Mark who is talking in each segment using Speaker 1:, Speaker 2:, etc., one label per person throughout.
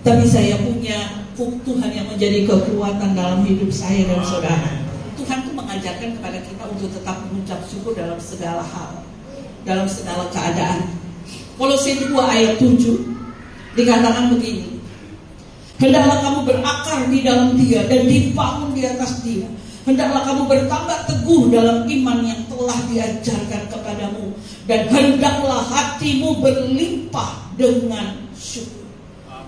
Speaker 1: Tapi saya punya Tuhan yang menjadi kekuatan dalam hidup saya dan saudara. Tuhan itu mengajarkan kepada kita untuk tetap mengucap syukur dalam segala hal, dalam segala keadaan. Kolose 2 ayat 7 dikatakan begini, hendaklah kamu berakar di dalam Dia dan dibangun di atas Dia. Hendaklah kamu bertambah teguh dalam iman yang telah diajarkan kepadamu, dan hendaklah hatimu berlimpah dengan syukur.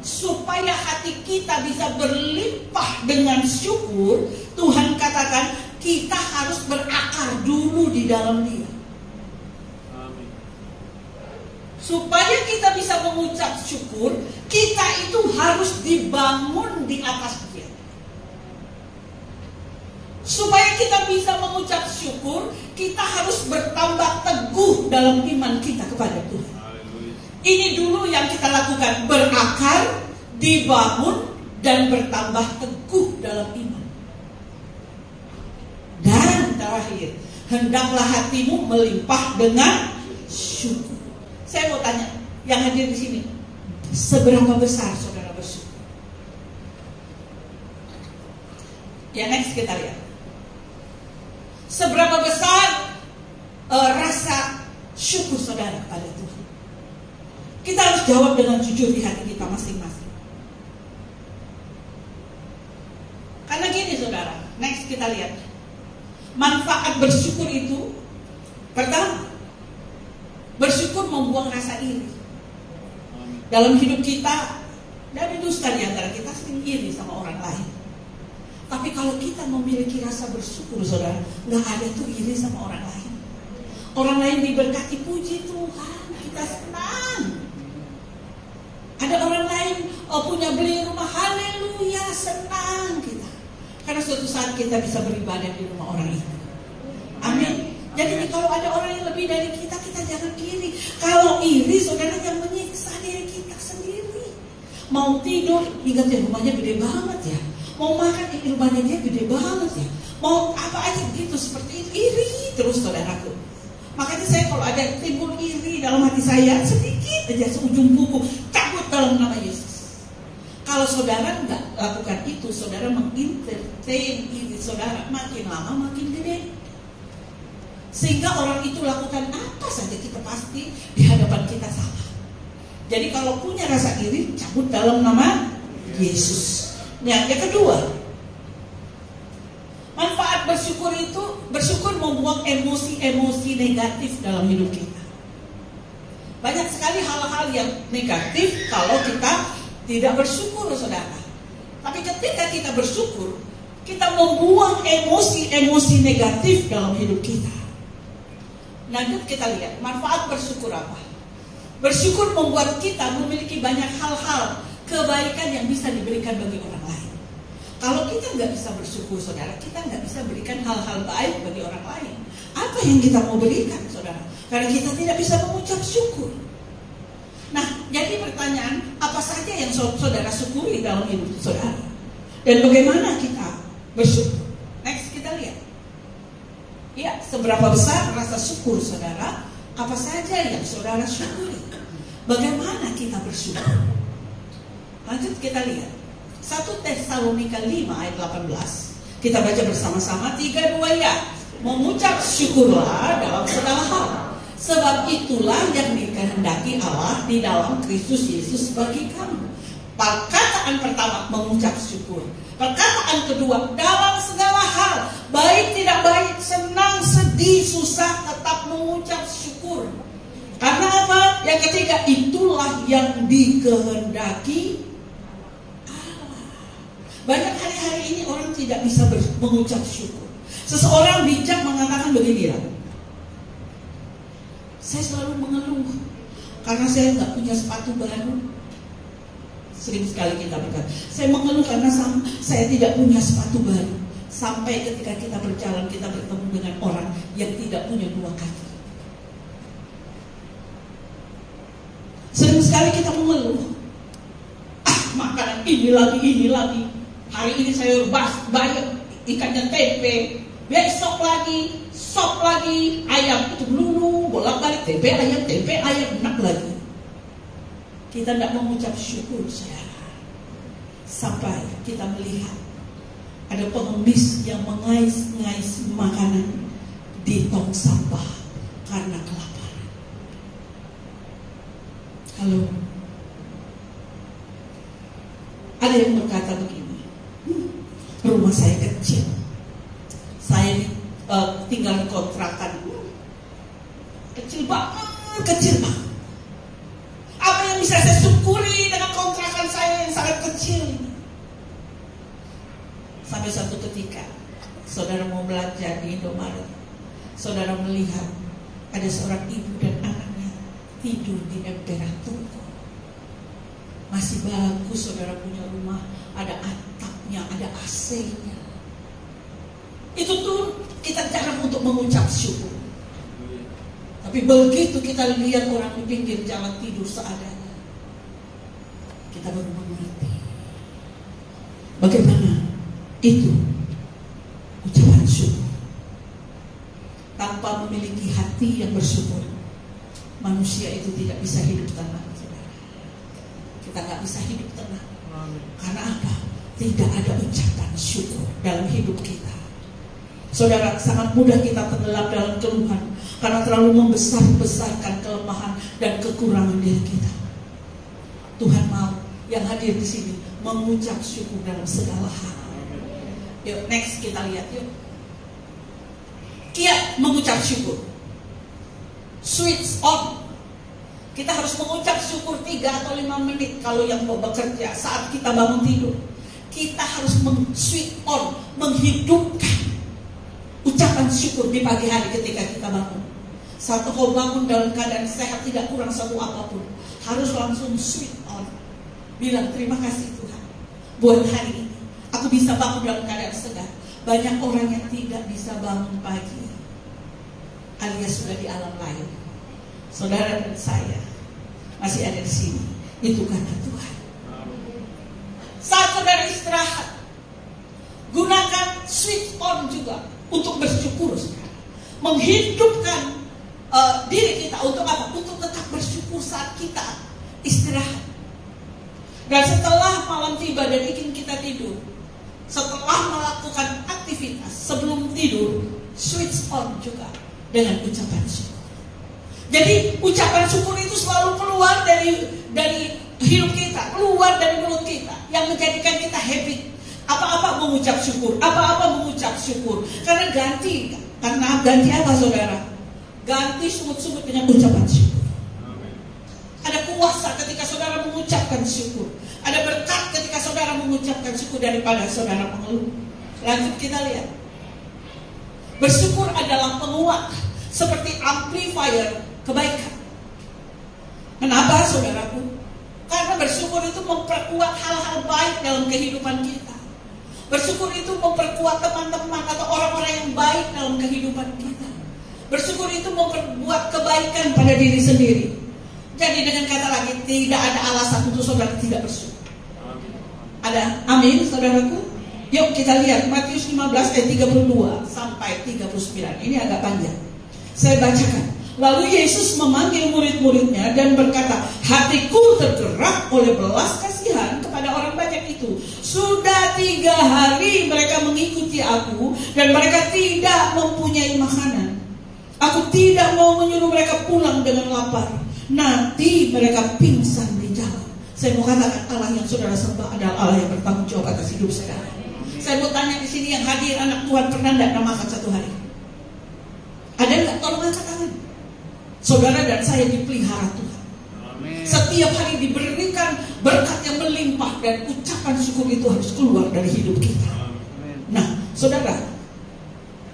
Speaker 1: Supaya hati kita bisa berlimpah dengan syukur, Tuhan katakan kita harus berakar dulu di dalam Dia. Supaya kita bisa mengucap syukur, kita itu harus dibangun di atas Dia. Supaya kita bisa mengucap syukur, kita harus bertambah teguh dalam iman kita kepada Tuhan. Ini dulu yang kita lakukan, berakar, dibangun, dan bertambah teguh dalam iman. Dan terakhir, hendaklah hatimu melimpah dengan syukur. Saya mau tanya, yang hadir di sini, seberapa besar saudara bersyukur? Ya, next kita lihat. Seberapa besar rasa syukur saudara pada Tuhan? Kita harus jawab dengan jujur di hati kita masing-masing. Karena gini saudara, next kita lihat. Manfaat bersyukur itu, pertama, bersyukur membuang rasa iri. Dalam hidup kita, dan dusta di antara kita sering iri sama orang lain. Tapi kalau kita memiliki rasa bersyukur saudara, gak ada tuh iri sama orang lain. Orang lain diberkati, puji Tuhan, kita senang. Ada orang lain punya beli rumah, haleluya, senang kita. Karena suatu saat kita bisa beribadah di rumah orang itu. Amin. Jadi kalau ada orang yang lebih dari kita, kita jangan iri. Kalau iri, saudara, yang menyiksa diri kita sendiri. Mau tidur, ingat ya, rumahnya gede banget ya. Mau makan, rumahnya dia gede banget ya. Mau apa aja gitu, seperti itu, iri terus saudaraku. Makanya saya kalau ada timbul iri dalam hati saya, sedikit aja seujung kuku, cabut dalam nama Yesus. Kalau saudara nggak lakukan itu, saudara mengentertain iri saudara, makin lama makin gede. Sehingga orang itu lakukan apa saja, kita pasti di hadapan kita salah. Jadi kalau punya rasa iri, cabut dalam nama Yesus. Yang kedua, manfaat bersyukur itu, bersyukur membuang emosi-emosi negatif dalam hidup kita. Banyak sekali hal-hal yang negatif kalau kita tidak bersyukur saudara. Tapi ketika kita bersyukur, kita membuang emosi-emosi negatif dalam hidup kita. Lanjut kita lihat, manfaat bersyukur apa? Bersyukur membuat kita memiliki banyak hal-hal kebaikan yang bisa diberikan bagi orang lain. Kalau kita nggak bisa bersyukur saudara, kita nggak bisa berikan hal-hal baik bagi orang lain. Apa yang kita mau berikan saudara? Karena kita tidak bisa mengucap syukur. Nah, jadi pertanyaan, apa saja yang saudara syukuri dalam hidup saudara? Dan bagaimana kita bersyukur? Next kita lihat. Ya, seberapa besar rasa syukur saudara? Apa saja yang saudara syukuri? Bagaimana kita bersyukur? Lanjut kita lihat. 1 Tesalonika 5 ayat 18. Kita baca bersama-sama 3-2 ya. Mengucap syukurlah dalam segala hal, sebab itulah yang dikehendaki Allah di dalam Kristus Yesus bagi kamu. Perkataan pertama, mengucap syukur. Perkataan kedua, dalam segala hal, baik tidak baik, senang, sedih, susah, tetap mengucap syukur. Karena apa? Yang ketiga, itulah yang dikehendaki Allah. Banyak hari-hari ini orang tidak bisa mengucap syukur. Seseorang bijak mengatakan begini ya, saya selalu mengeluh karena saya nggak punya sepatu baru. Sering sekali kita berkata, saya mengeluh karena saya tidak punya sepatu baru. Sampai ketika kita berjalan, kita bertemu dengan orang yang tidak punya dua kaki. Sering sekali kita mengeluh, makanan ini lagi. Hari ini saya banyak ikannya tempe, besok lagi, sop lagi, ayam itu melulu, bolak-balik tempe ayam, enak lagi. Kita tidak mengucap syukur saudara. sampai kita melihat ada pengemis yang mengais-ngais makanan di tong sampah karena kelaparan. Halo. Ada yang berkata begini, rumah saya kecil, saya tinggal di kontrakan, kecil banget. Apa yang bisa saya syukuri dengan kontrakan saya yang sangat kecil ini? Sampai suatu ketika, saudara mau belanja di Indomaret, saudara melihat ada seorang ibu dan anaknya tidur di emperan toko. Masih bagus saudara punya rumah, ada atapnya, ada AC-nya. Itu tuh kita jarang untuk mengucap syukur. Tapi begitu kita lihat orang di pinggir jalan tidur seadanya, kita baru mengerti bagaimana itu ucapan syukur. Tanpa memiliki hati yang bersyukur, manusia itu tidak bisa hidup tenang. Kita nggak bisa hidup tenang. Karena apa? Tidak ada ucapan syukur dalam hidup kita. Saudara, sangat mudah kita tenggelam dalam keluhan karena terlalu membesar-besarkan kelemahan dan kekurangan diri kita. Tuhan mau yang hadir di sini mengucap syukur dalam segala hal. Yuk, next kita lihat yuk. Kiat mengucap syukur. Switch on. Kita harus mengucap syukur 3 atau 5 menit kalau yang mau bekerja saat kita bangun tidur. Kita harus switch on, menghidupkan ucapan syukur di pagi hari ketika kita bangun. Saat kau bangun dalam keadaan sehat, tidak kurang satu apapun, harus langsung switch on. Bilang terima kasih Tuhan buat hari ini. Aku bisa bangun dalam keadaan segar. Banyak orang yang tidak bisa bangun pagi, alias sudah di alam lain. Saudara dan saya masih ada di sini, itu karena Tuhan. Saat saudara istirahat, gunakan switch on juga untuk bersyukur, saudara. Menghidupkan diri kita untuk apa? Untuk tetap bersyukur saat kita istirahat. Dan setelah malam tiba dan ingin kita tidur, setelah melakukan aktivitas sebelum tidur, switch on juga dengan ucapan syukur. Jadi ucapan syukur itu selalu keluar dari hidup kita, keluar dari mulut kita, yang menjadikan kita habit. Apa-apa mengucap syukur, apa-apa mengucap syukur. Karena ganti apa saudara? Ganti sungut-sungut dengan ucapan syukur. Ada kuasa ketika saudara mengucapkan syukur. Ada berkat ketika saudara mengucapkan syukur daripada saudara mengeluh. Lanjut kita lihat. Bersyukur adalah penguat, seperti amplifier kebaikan. Kenapa saudaraku? Karena bersyukur itu memperkuat hal-hal baik dalam kehidupan kita. Bersyukur itu memperkuat teman-teman atau orang-orang yang baik dalam kehidupan kita. Bersyukur itu memperbuat kebaikan pada diri sendiri. Jadi dengan kata lagi, tidak ada alasan untuk saudara tidak bersyukur. Ada? Amin saudaraku? Yuk kita lihat Matius 15 ayat 32 sampai 39. Ini agak panjang. Saya bacakan. Lalu Yesus memanggil murid-muridnya dan berkata, hatiku tergerak oleh belas kasihan kepada orang banyak itu. Sudah 3 hari mereka mengikuti aku dan mereka tidak mempunyai makanan. Aku tidak mau menyuruh mereka pulang dengan lapar. Nanti mereka pingsan di jalan. Saya mau katakan Allah yang saudara sembah adalah Allah yang bertanggung jawab atas hidup saudara. Saya mau tanya di sini yang hadir anak Tuhan pernah tidak makan 1 hari? Ada nggak? Tolong angkat tangan. Saudara dan saya dipelihara Tuhan. Amin. Setiap hari diberikan berkat yang melimpah dan ucapan syukur itu harus keluar dari hidup kita. Amin. Nah, saudara,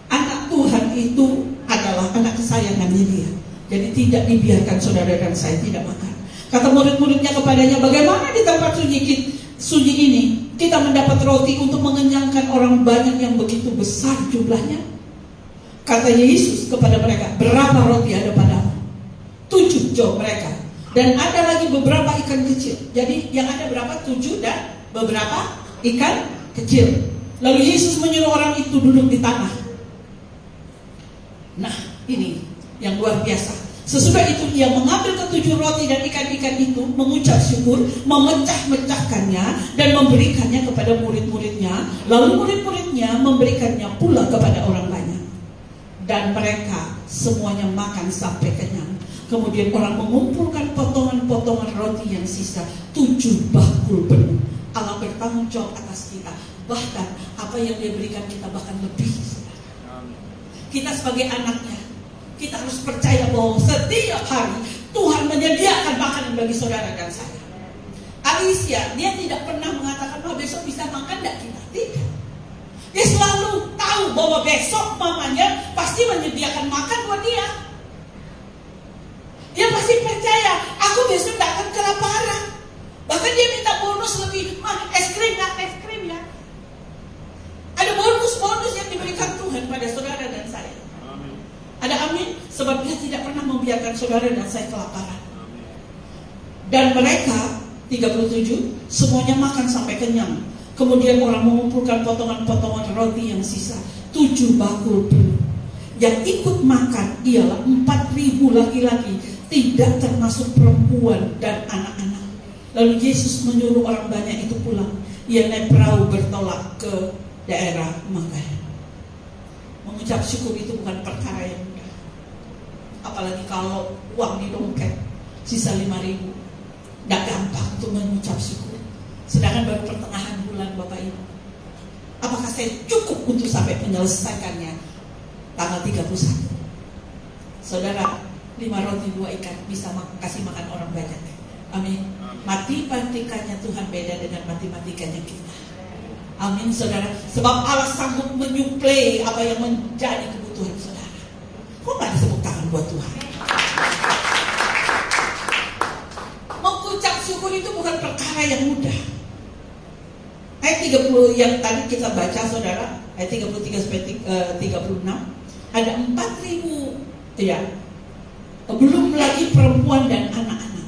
Speaker 1: anak Tuhan itu adalah anak kesayangannya Dia. Jadi tidak dibiarkan saudara dan saya tidak makan. Kata murid-muridnya kepadanya, bagaimana di tempat sunyi ini kita mendapat roti untuk mengenyangkan orang banyak yang begitu besar jumlahnya? Kata Yesus kepada mereka, berapa roti ada padamu? 7, jawab mereka. Dan ada lagi beberapa ikan kecil. Jadi yang ada berapa? 7 dan beberapa ikan kecil. Lalu Yesus menyuruh orang itu duduk di tanah. Nah ini yang luar biasa. Sesudah itu ia mengambil ketujuh roti dan ikan-ikan itu, mengucap syukur, memecah-mecahkannya dan memberikannya kepada murid-muridnya. Lalu murid-muridnya memberikannya pula kepada orang banyak. Dan mereka semuanya makan sampai kenyang. Kemudian orang mengumpulkan potongan-potongan roti yang sisa, 7 bakul penuh. Allah bertanggung jawab atas kita. Bahkan apa yang dia berikan kita bahkan lebih. Kita sebagai anaknya, kita harus percaya bahwa setiap hari Tuhan menyediakan makanan bagi saudara dan saya. Alicia, dia tidak pernah mengatakan bahwa besok bisa makan enggak kita. Tidak. Dia selalu tahu bahwa besok mamanya pasti menyediakan makan buat dia. Dia pasti percaya, aku besok tidak akan kelaparan. Bahkan dia minta bonus lebih, es krim ya. Ada bonus-bonus yang diberikan Tuhan pada saudara dan saya. Amin. Ada amin? Sebab dia tidak pernah membiarkan saudara dan saya kelaparan. Amin. Dan mereka 37 semuanya makan sampai kenyang. Kemudian orang mengumpulkan potongan-potongan roti yang sisa, 7 bakul penuh. Yang ikut makan ialah 4.000 laki-laki, tidak termasuk perempuan dan anak-anak. Lalu Yesus menyuruh orang banyak itu pulang. Ia naik perahu bertolak ke daerah Magadan. Mengucap syukur itu bukan perkara yang mudah. Apalagi kalau uang di dompet sisa 5.000. Tidak gampang untuk mengucap syukur. Sedangkan baru pertengahan bulan Bapak Ibu. Apakah saya cukup untuk sampai menyelesaikannya tanggal 31? Saudara, 5 roti 2 ikan bisa kasih makan orang banyak. Amin. Matematikanya Tuhan beda dengan matematikanya kita. Amin saudara. Sebab Allah sanggup menyuplai apa yang menjadi kebutuhan saudara. Kok gak disebut tangan buat Tuhan? Mengucap syukur itu bukan perkara yang mudah. Ayat 30 yang tadi kita baca saudara, ayat 33 sampai 36, ada 4.000 ya. Belum lagi perempuan dan anak-anak.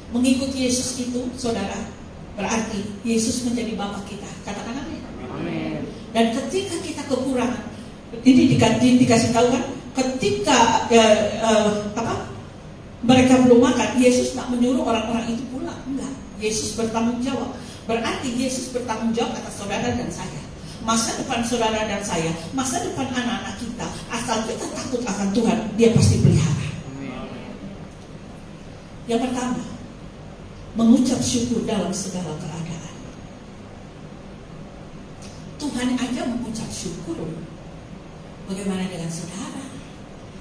Speaker 1: Mengikuti Yesus itu saudara, berarti Yesus menjadi Bapa kita. Katakan amin. Amin. Dan ketika kita kekurangan, ini dikasih tahu kan, ketika mereka belum makan, Yesus tak menyuruh orang-orang itu pulang. Enggak, Yesus bertanggung jawab. Berarti Yesus bertanggung jawab atas saudara dan saya. Masa depan saudara dan saya, masa depan anak-anak kita, asal kita takut akan Tuhan, Dia pasti pelihara. Yang pertama, mengucap syukur dalam segala keadaan. Tuhan aja mengucap syukur. Bagaimana dengan saudara?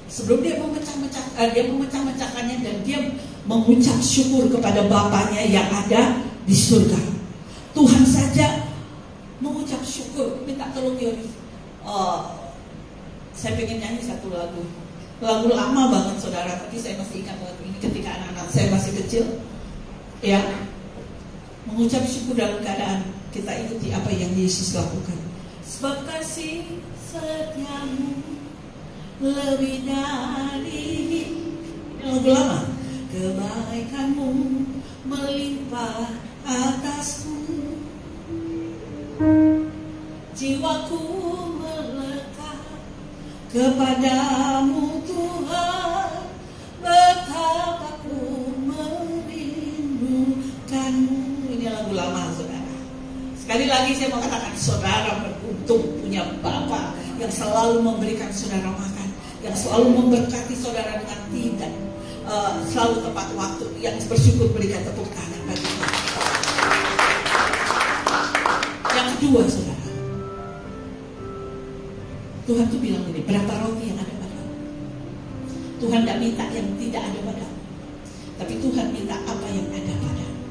Speaker 1: Sebelum dia memecah-mecahkannya dan dia mengucap syukur kepada Bapaknya yang ada di surga. Tuhan saja mengucap syukur, minta tolong Yori. Saya pengen nyanyi satu lagu lama banget saudara, tapi saya masih ingat lagu ini ketika anak-anak saya masih kecil. Ya, mengucap syukur dalam keadaan kita ikuti apa yang Yesus lakukan. Sebab kasih setiamu lebih dari lagu lama, kebaikanmu melimpah atasku, jiwaku melekat kepadamu Tuhan, betapa ku merindukanmu. Ini lagu lama saudara. Sekali lagi saya mau katakan, saudara beruntung punya Bapa yang selalu memberikan saudara makan, yang selalu memberkati saudara dengan tidak selalu tepat waktu, yang bersyukur berikan tepuk tangan bagi Tuhan. Yang kedua saudara, Tuhan tuh bilang ini, berapa roti yang ada padamu? Tuhan tidak minta yang tidak ada padamu, tapi Tuhan minta apa yang ada padamu.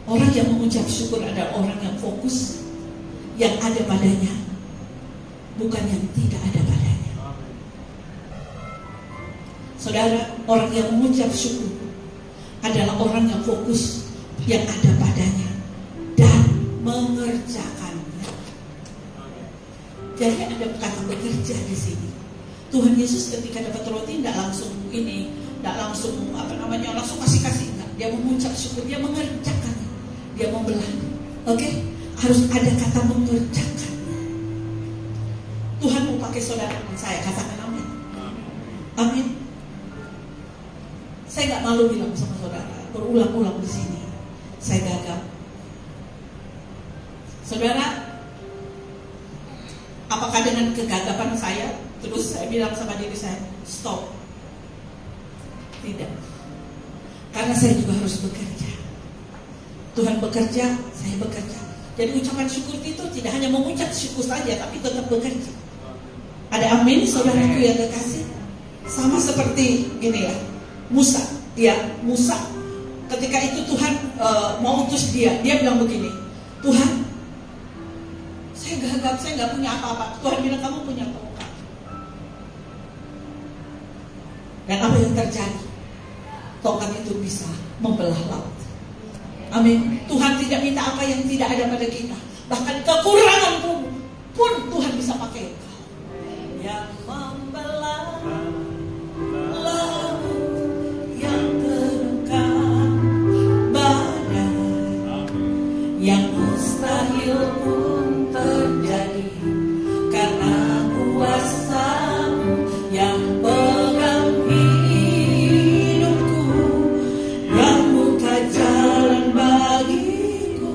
Speaker 1: Orang yang mengucap syukur adalah orang yang fokus yang ada padanya, bukan yang tidak ada padanya. Saudara, orang yang mengucap syukur adalah orang yang fokus yang ada padanya dan mengerjakannya. Jadi ada kata bekerja di sini. Tuhan Yesus ketika dapat roti tidak langsung langsung kasih enggak. Dia mengucap syukur, dia mengerjakannya, dia membelah. Oke? Harus ada kata mengerjakan. Tuhan mau pakai saudara dan saya, katakan amin. Amin. Saya nggak malu bilang sama saudara, berulang-ulang di sini, saya gagal. Saudara, apakah dengan kegagapan saya, terus saya bilang sama diri saya, stop? Tidak. Karena saya juga harus bekerja. Tuhan bekerja, saya bekerja. Jadi ucapan syukur itu tidak hanya mengucap syukur saja, tapi tetap bekerja. Ada amin, saudaraku yang kekasih? Sama seperti ini ya, Musa. Musa. Ketika itu Tuhan mau utus dia bilang begini, Tuhan, saya gagap, saya nggak punya apa-apa. Tuhan bilang, kamu punya tongkat. Dan apa yang terjadi? Tongkat itu bisa membelah laut. Amin. Tuhan tidak minta apa yang tidak ada pada kita. Bahkan kekurangan pun Tuhan bisa pakai engkau. Yang membelah laut, yang terengkam badai, yang mustahil pun terjadi karena kuasa-Mu yang pegang hidupku, yang buka jalan bagiku,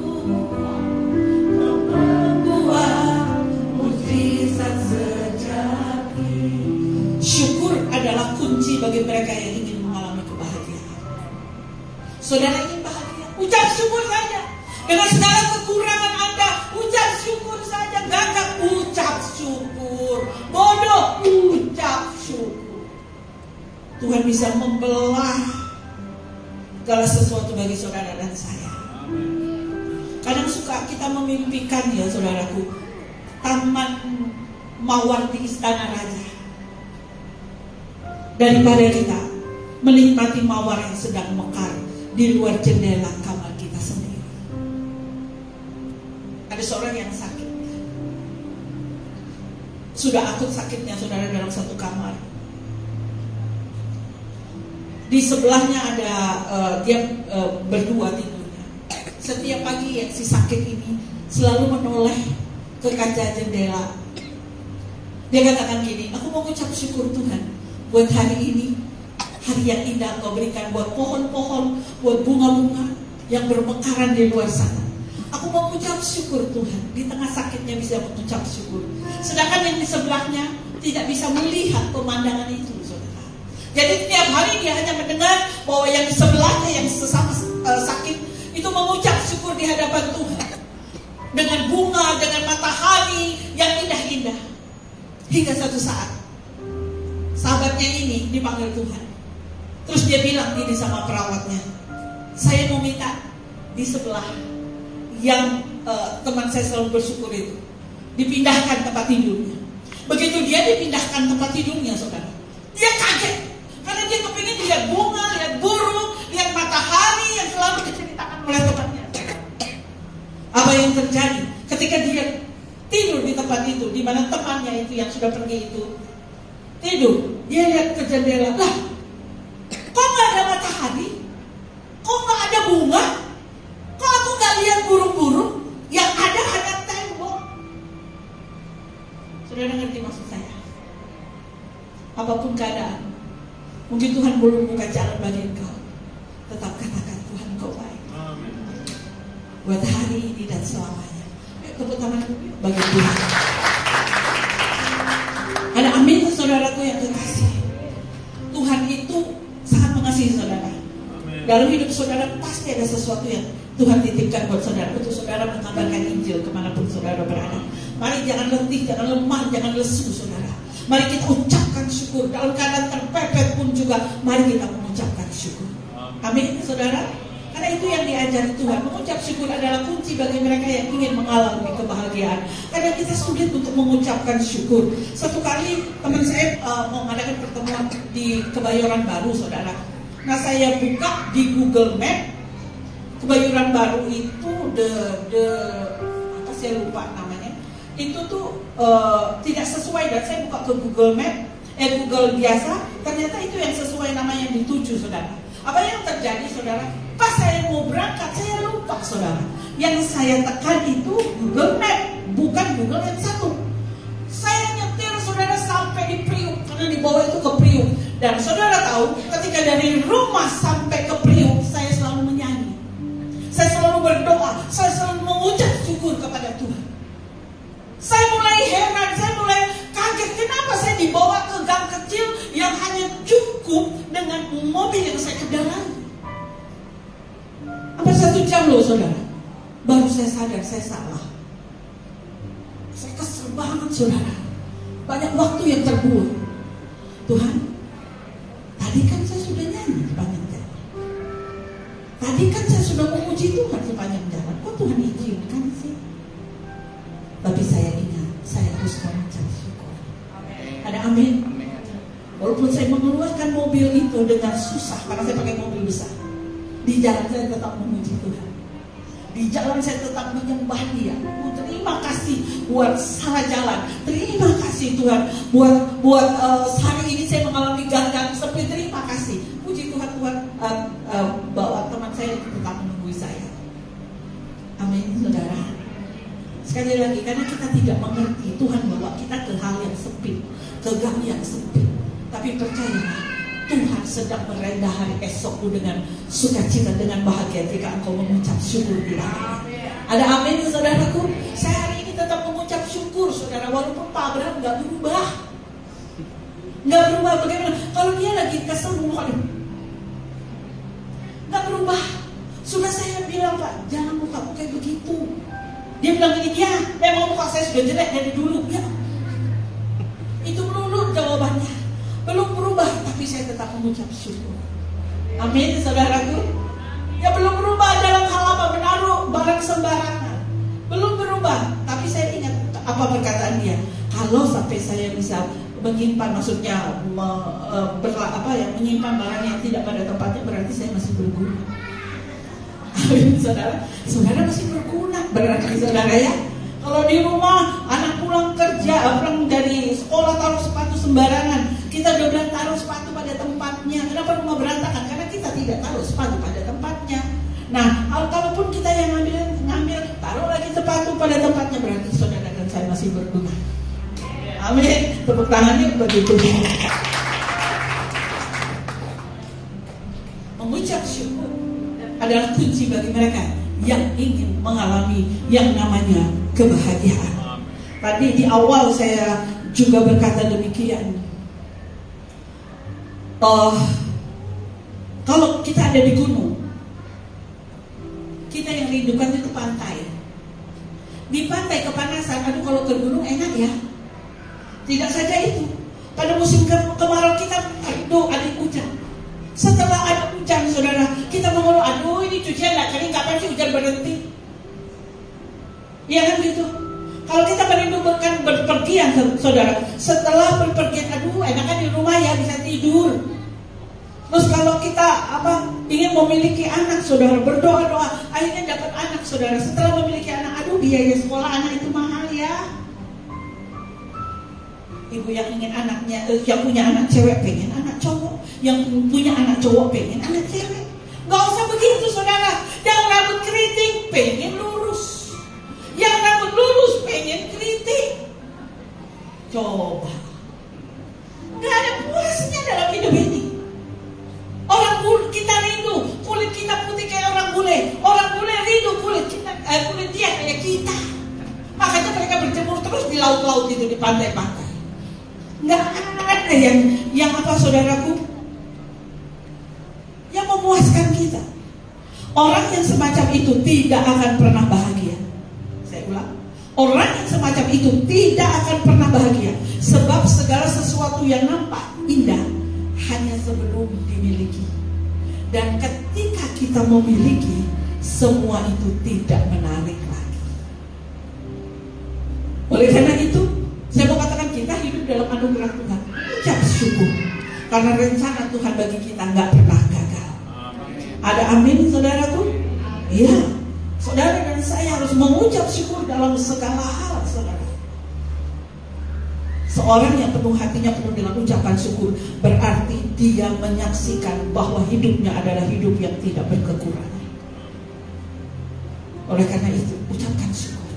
Speaker 1: membuat mujizat sejati. Syukur adalah kunci bagi mereka yang ingin mengalami kebahagiaan. Saudara ingin bahagia, ucap syukur saja. Dengan segala kekurangan Anda, ucap syukur saja. Gagap, ucap syukur. Bodoh, ucap syukur. Tuhan bisa membelah segala sesuatu bagi saudara dan saya. Kadang suka kita memimpikan ya saudaraku, taman mawar di istana raja, daripada kita menikmati mawar yang sedang mekar di luar jendela kamar kita sendiri. Ada seorang yang sakit, sudah akut sakitnya saudara, dalam satu kamar. Di sebelahnya ada dia berdua tidurnya. Setiap pagi si sakit ini selalu menoleh ke kaca jendela. Dia katakan gini, aku mau ucap syukur Tuhan buat hari ini, hari yang indah Kau berikan buat pohon-pohon, buat bunga-bunga yang bermekaran di luar sana. Aku mau ucap syukur Tuhan, di tengah sakitnya bisa mengucap syukur. Sedangkan yang di sebelahnya tidak bisa melihat pemandangan itu, saudara. Jadi tiap hari dia hanya mendengar bahwa yang di sebelahnya yang sesama sakit itu mengucap syukur di hadapan Tuhan, dengan bunga, dengan matahari yang indah-indah. Hingga satu saat sahabatnya ini dipanggil Tuhan. Terus dia bilang gini sama perawatnya, saya mau minta di sebelah yang teman saya selalu bersyukur itu dipindahkan tempat tidurnya. Begitu dia dipindahkan tempat tidurnya, saudara, dia kaget karena dia kepingin lihat bunga, lihat burung, lihat matahari yang selalu diceritakan oleh temannya. Apa yang terjadi ketika dia tidur di tempat itu, di mana temannya itu yang sudah pergi itu tidur? Dia lihat ke jendela, lah, kok nggak ada matahari? Kok nggak ada bunga? Kok aku nggak lihat burung-burung? Yang ada hanya tembok. Saudara ngerti maksud saya? Apapun keadaan, mungkin Tuhan belum buka jalan bagi engkau, tetap katakan Tuhan Kau baik. Amin. Buat hari ini dan selamanya. Tepuk tangan bagi Tuhan. Ada amin, saudaraku yang kekasih. Tuhan itu sangat mengasihi saudara. Dalam hidup saudara pasti ada sesuatu yang Tuhan titipkan buat saudara, untuk saudara mengabarkan Injil kemanapun saudara berada. Mari jangan letih, jangan lemah, jangan lesu saudara. Mari kita ucapkan syukur. Dalam keadaan terpepet pun juga, mari kita mengucapkan syukur. Amin saudara. Karena itu yang diajari Tuhan. Mengucap syukur adalah kunci bagi mereka yang ingin mengalami kebahagiaan. Karena kita sulit untuk mengucapkan syukur. Satu kali teman saya mau mengadakan pertemuan di Kebayoran Baru, saudara. Nah saya buka di Google Map, Kebayoran Baru itu apa saya lupa namanya. Itu tuh tidak sesuai, dan saya buka ke Google Map, Google biasa, ternyata itu yang sesuai nama yang dituju, saudara. Apa yang terjadi, saudara? Pas saya mau berangkat, saya lupa, saudara. Yang saya tekan itu Google Map, bukan Google yang satu. Saya nyetir, saudara, sampai di Priuk, karena di bawah itu ke Priuk. Dan saudara tahu, ketika dari rumah sampai ke Priuk, saya selalu menyanyi. Saya selalu berdoa, saya selalu mengucap syukur kepada Tuhan. Saya mulai heran, saya mulai kaget. Kenapa saya dibawa ke gang kecil yang hanya cukup dengan mobil yang saya kendarai? Apa 1 jam loh saudara. Baru saya sadar saya salah. Saya kesel banget saudara. Banyak waktu yang terbuang. Tuhan, tadi kan saya sudah nyanyi sepanjang jalan. Tadi kan saya sudah memuji Tuhan sepanjang jalan. Kok Tuhan izinkan sih? Tapi saya ingat, saya harus mengucap syukur. Ada amin? Walaupun saya mengeluarkan mobil itu dengan susah, karena saya pakai mobil besar. Di jalan saya tetap memuji Tuhan. Di jalan saya tetap menyembah Dia. Terima kasih buat salah jalan. Terima kasih Tuhan buat hari ini saya mengalami gang-gang sepi. Terima kasih. Puji Tuhan, bawa teman saya tetap menunggu saya. Amin, saudara. Sekali lagi, karena kita tidak mengerti, Tuhan bawa kita ke hal yang sempit, ke gang yang sempit. Tapi percayalah, Tuhan sedang merendah hari esokmu dengan sukacita, dengan bahagia ketika engkau mengucap syukur di dalam. Ada amin saudaraku. Saya hari ini tetap mengucap syukur saudara, walaupun Pak Abraham gak berubah. Gak berubah bagaimana? Kalau dia lagi kesel, gak berubah. Sudah saya bilang, Pak, jangan mukamu kayak begitu. Dia bilang gini, ya memang muka saya sudah jelek dari dulu. Ya, itu melulu jawabannya. Belum berubah, tapi saya tetap mengucap syukur. Amin saudaraku. Ya belum berubah dalam hal apa? Menaruh barang sembarangan. Belum berubah, tapi saya ingat apa perkataan dia. Kalau sampai saya bisa menyimpan, maksudnya menyimpan barang yang tidak pada tempatnya, berarti saya masih berguna. Amin saudara. Saudara masih berguna berarti saudara ya. Kalau di rumah anak pulang kerja, pulang dari sekolah taruh sepatu sembarangan, kita udah bilang taruh sepatu pada tempatnya. Kenapa rumah berantakan? Karena kita tidak taruh sepatu pada tempatnya. Nah, kalaupun kita yang ngambil, taruh lagi sepatu pada tempatnya, berarti saudara dan saya masih berguna. Amin. Tepuk tangannya bagi Tuhan. Mengucap syukur adalah kunci bagi mereka yang ingin mengalami yang namanya kebahagiaan. Tadi di awal saya juga berkata demikian. Kalau kita ada di gunung, kita yang rindukan itu pantai. Di pantai kepanasan, aduh kalau ke gunung enak ya. Tidak saja itu, pada musim kemarau kita rindu ada hujan. Setelah ada hujan saudara, kita mengeluh, aduh ini cucian gak kering, kapan sih hujan berhenti? Iya kan gitu. Kalau kita merindukan berpergian saudara, setelah berpergian, aduh enakan di rumah ya, bisa tidur. Terus kalau kita ingin memiliki anak saudara, berdoa-doa, akhirnya dapat anak saudara. Setelah memiliki anak, aduh biaya sekolah anak itu mahal ya. Ibu yang ingin anaknya, yang punya anak cewek pengen anak cowok, yang punya anak cowok pengen anak cewek. Gak usah begitu saudara. Yang rambut keriting pengen lurus, yang rambut lurus pengen keriting. Coba, gak ada puasnya dalam hidup ini. Orang kita rindu kulit kita putih kayak orang bule. Orang bule rindu kulit dia kayak kita. Makanya mereka berjemur terus di laut-laut itu, di pantai-pantai. Nggak ada yang apa saudaraku, yang memuaskan kita. Orang yang semacam itu tidak akan pernah bahagia. Saya ulang, orang yang semacam itu tidak akan pernah bahagia. Sebab segala sesuatu yang nampak indah hanya sebelum dimiliki. Dan ketika kita memiliki, semua itu tidak menarik lagi. Oleh karena itu, saya mau katakan kita hidup dalam anugerah Tuhan. Ucap syukur, karena rencana Tuhan bagi kita nggak pernah gagal. Ada amin saudaraku? Iya, saudara dan saya harus mengucap syukur dalam segala hal saudara. Seorang yang penuh hatinya penuh dengan ucapan syukur, berarti dia menyaksikan bahwa hidupnya adalah hidup yang tidak berkekurangan. Oleh karena itu, ucapkan syukur.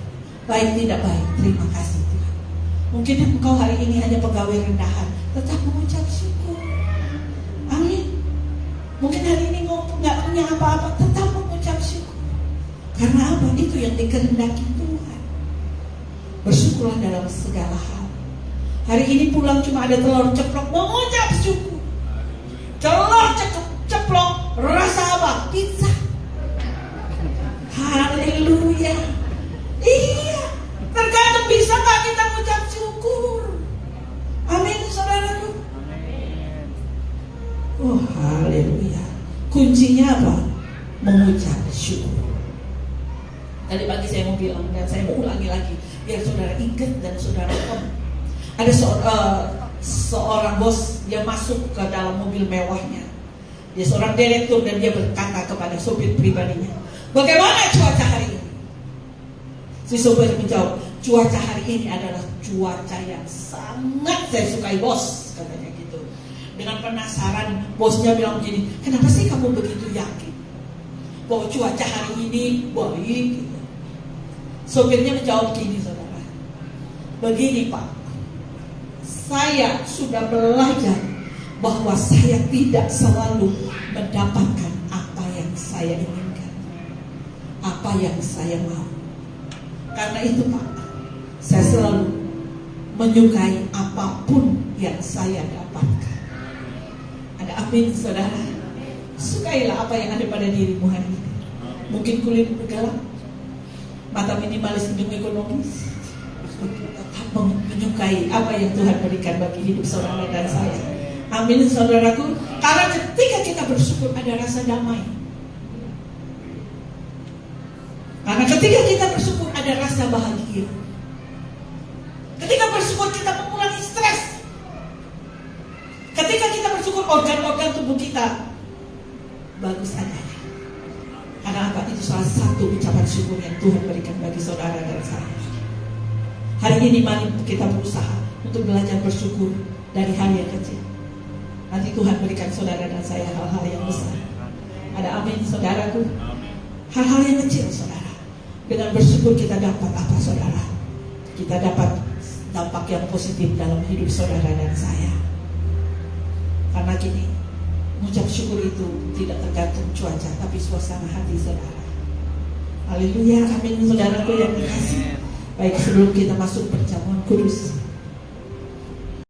Speaker 1: Baik tidak baik, terima kasih Tuhan. Mungkin engkau hari ini hanya pegawai rendahan, tetap mengucap syukur. Mungkin hari ini nggak punya apa-apa, tetap mengucap syukur. Karena apa? Itu yang dikehendaki Tuhan. Bersyukurlah dalam segala hal. Hari ini pulang cuma ada telur ceplok, mengucap syukur. Telur ceplok, rasa apa? Pizza. Haleluya. Iya, tergantung bisa gak kita mengucap syukur. Amin, saudaraku. Oh, haleluya. Kuncinya apa? Mengucap syukur. Tadi pagi saya mau bilang dan saya mau ulangi lagi biar saudara ingat dan saudara tahu. Ada seorang bos, dia masuk ke dalam mobil mewahnya. Dia seorang direktur dan dia berkata kepada sopir pribadinya, "Bagaimana cuaca hari ini?" Si sopir menjawab, "Cuaca hari ini adalah cuaca yang sangat saya sukai, bos," katanya gitu. Dengan penasaran, bosnya bilang begini, "Kenapa sih kamu begitu yakin bahwa cuaca hari ini baik?" Gitu. Sopirnya menjawab gini, saudara, "Begini Pak, saya sudah belajar bahwa saya tidak selalu mendapatkan apa yang saya inginkan, apa yang saya mau. Karena itu Pak, saya selalu menyukai apapun yang saya dapatkan." Ada amin, saudara. Sukailah apa yang ada pada dirimu hari ini. Mungkin kulit bergelap, mata minimalis, hidung ekonomis, tetap menyukai apa yang Tuhan berikan bagi hidup saudara dan saya. Amin, saudaraku. Karena ketika kita bersyukur ada rasa damai. Karena ketika kita bersyukur ada rasa bahagia. Ketika bersyukur kita mengurangi stres. Ketika kita bersyukur organ-organ tubuh kita bagus adanya. Karena apa? Itu salah satu ucapan syukur yang Tuhan berikan bagi saudara dan saya. Hari ini mari kita berusaha untuk belajar bersyukur dari hal yang kecil. Nanti Tuhan berikan saudara dan saya hal-hal yang besar. Ada amin, saudaraku. Hal-hal yang kecil, saudara. Dengan bersyukur kita dapat apa, saudara? Kita dapat dampak yang positif dalam hidup saudara dan saya. Karena gini, mengucap syukur itu tidak tergantung cuaca, tapi suasana hati saudara. Haleluya, amin, saudaraku yang dikasih. Baik, sebelum kita masuk perjamuan kudus,